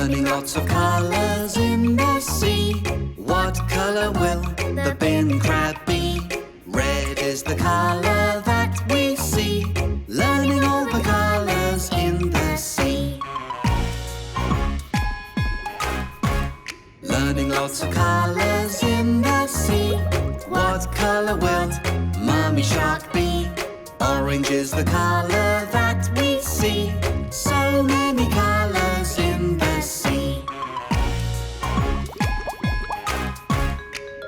Learning lots of colors in the sea. What color will the bin crab be? Red is the color that we see. Learning all the colors in the sea. Learning lots of colors in the sea. What color will Mummy Shark be? Orange is the color that we see. So many colors in the sea.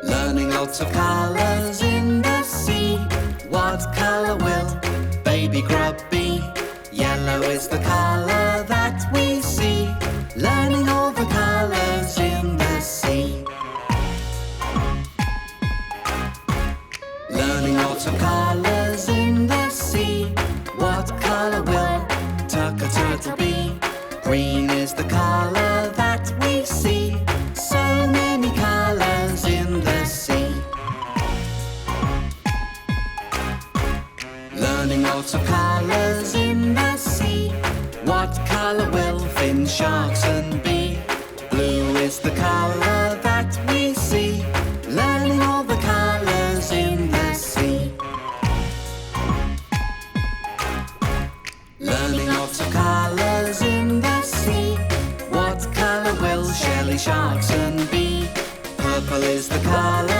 Learning lots of colors in the sea. What color will Baby Grub be? Yellow is the color that we see. Learning all the colors in the sea. Learning lots of colors in the sea. What color will Tucker Turtle be? Green is the color that we see. So many colors in the sea. Learning lots of colors in the sea. What color will Fin Sharkson be? Blue is the color that we see. Learning all the colors in the sea. Learning lots of colors in the sea. What color will Shelly Sharkson be? Purple is the color